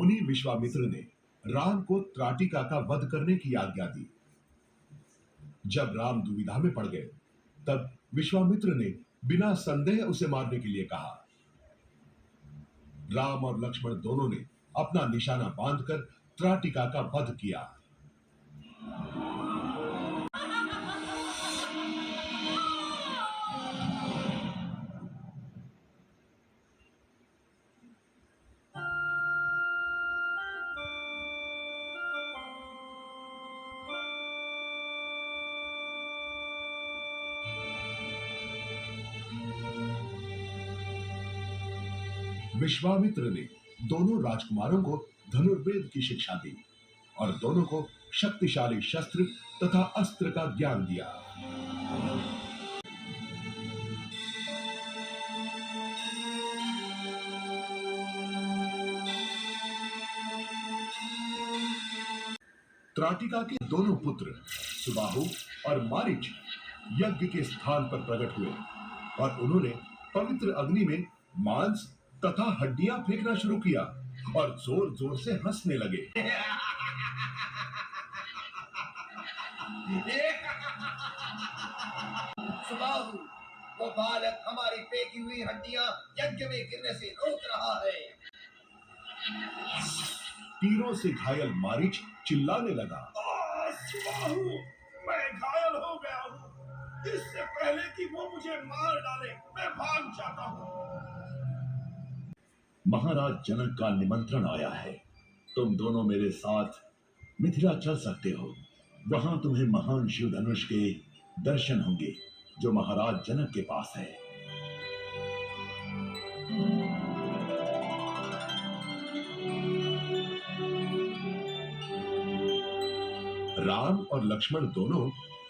मुनि विश्वामित्र ने राम को त्राटिका का वध करने की आज्ञा दी। जब राम दुविधा में पड़ गए, तब विश्वामित्र ने बिना संदेह उसे मारने के लिए कहा। राम और लक्ष्मण दोनों ने अपना निशाना बांधकर त्राटिका का वध किया। विश्वामित्र ने दोनों राजकुमारों को धनुर्वेद की शिक्षा दी और दोनों को शक्तिशाली शस्त्र तथा अस्त्र का ज्ञान दिया। त्राटिका के दोनों पुत्र सुबाहु और मारीच यज्ञ के स्थान पर प्रकट हुए और उन्होंने पवित्र अग्नि में मांस तथा हड्डियां फेंकना शुरू किया और जोर जोर से हंसने लगे। सुबाहु, वो बालक हमारी फेंकी हुई हड्डियां यज्ञ में गिरने से रोक रहा है। तीरों से घायल मारीच चिल्लाने लगा। सुबाहु, मैं घायल हो गया हूँ। इससे पहले कि वो मुझे मार डाले, मैं भाग जाता हूँ। महाराज जनक का निमंत्रण आया है। तुम दोनों मेरे साथ मिथिला चल सकते हो। वहां तुम्हें महान शिव धनुष के दर्शन होंगे जो महाराज जनक के पास है। राम और लक्ष्मण दोनों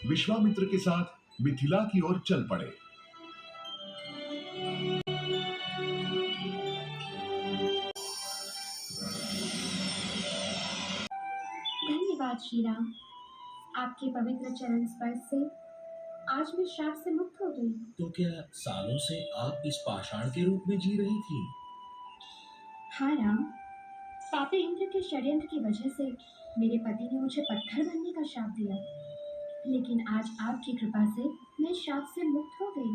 विश्वामित्र के साथ मिथिला की ओर चल पड़े। धन्यवाद श्री राम, आपके पवित्र चरण स्पर्श से आज मैं श्राप से मुक्त हो गई। तो क्या सालों से आप इस पाषाण के रूप में जी रही थी? हाँ राम, पापी इंद्र के षड्यंत्र की वजह से मेरे पति ने मुझे पत्थर बनने का श्राप दिया, लेकिन आज आपकी कृपा से मैं श्राप से मुक्त हो गई।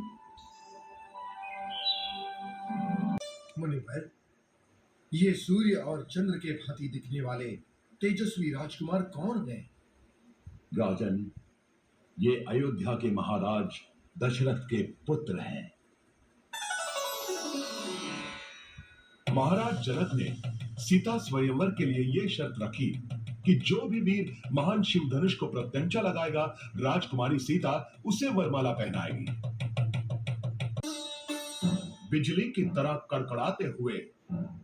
मुनिवर, ये सूर्य और चंद्र के भांति दिखने वाले तेजस्वी राजकुमार कौन हैं? राजन, ये अयोध्या के महाराज दशरथ के पुत्र हैं। महाराज जनक ने सीता स्वयंवर के लिए ये शर्त रखी कि जो भी वीर महान शिव धनुष को प्रत्यंचा लगाएगा, राजकुमारी सीता उसे वरमाला पहनाएगी। बिजली की तरह कड़कड़ाते हुए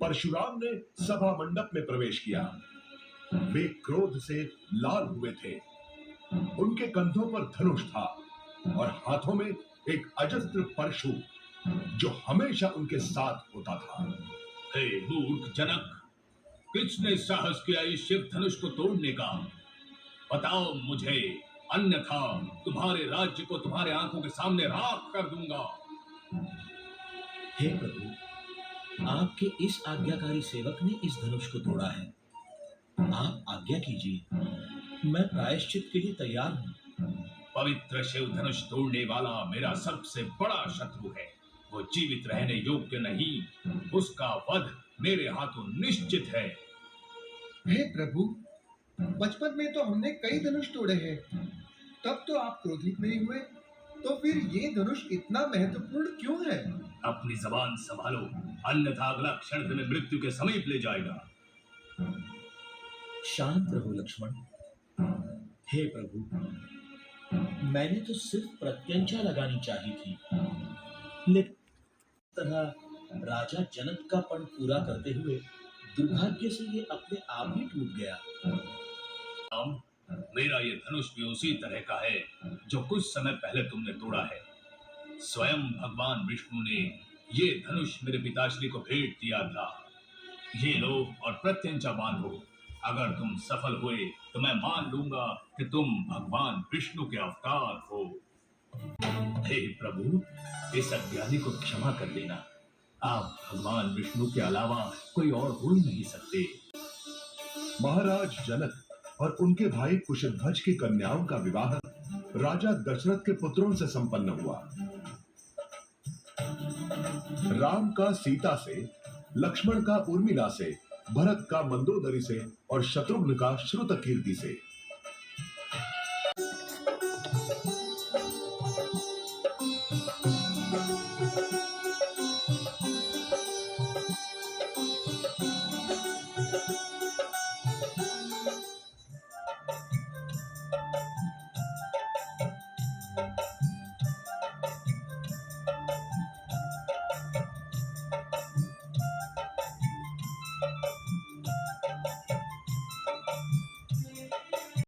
परशुराम ने सभा मंडप में प्रवेश किया। वे क्रोध से लाल हुए थे। उनके कंधों पर धनुष था और हाथों में एक अजस्त्र परशु जो हमेशा उनके साथ होता था। हे मूर्ख जनक, किसने साहस किया इस शिव धनुष को तोड़ने का? बताओ मुझे, अन्यथा तुम्हारे राज्य को तुम्हारे आंखों के सामने राख कर दूंगा। हे प्रभु, आपके इस आज्ञाकारी सेवक ने इस धनुष को तोड़ा है। आप आज्ञा कीजिए, मैं प्रायश्चित के लिए तैयार हूँ। पवित्र शिव धनुष तोड़ने वाला मेरा सबसे बड़ा शत्रु है। वो जीवित रहने योग्य नहीं, उसका वध मेरे हाथों निश्चित है। हे प्रभु, बचपन में तो हमने कई धनुष तोड़े हैं, तब तो आप क्रोधित नहीं हुए, तो फिर ये धनुष इतना महत्वपूर्ण क्यों है? अपनी जबान संभालो, अन्यथा अगला क्षण तुम्हें मृत्यु के समीप ले जाएगा। शांत रहो लक्ष्मण। हे प्रभु, मैंने तो सिर्फ प्रत्यंचा लगानी चाहिए थी, लेकिन तरह राजा जनक का पण पूरा करते हुए दुर्भाग्य से ये अपने आप ही टूट गया। मेरा ये धनुष भी उसी तरह का है जो कुछ समय पहले तुमने तोड़ा है। स्वयं भगवान विष्णु ने ये धनुष मेरे पिताश्री को भेंट दिया था। ये लो और प्रत्यंचा बांधो। अगर तुम सफल हुए तो मैं मान लूंगा कि तुम भगवान विष्णु के अवतार हो। हे प्रभु, इस अज्ञानी को क्षमा कर देना। आप भगवान विष्णु के अलावा कोई और हो ही नहीं सकते। महाराज जनक और उनके भाई कुशध्वज की कन्याओं का विवाह राजा दशरथ के पुत्रों से संपन्न हुआ। राम का सीता से, लक्ष्मण का उर्मिला से, भरत का मंदोदरी से और शत्रुघ्न का श्रुतकीर्ति से।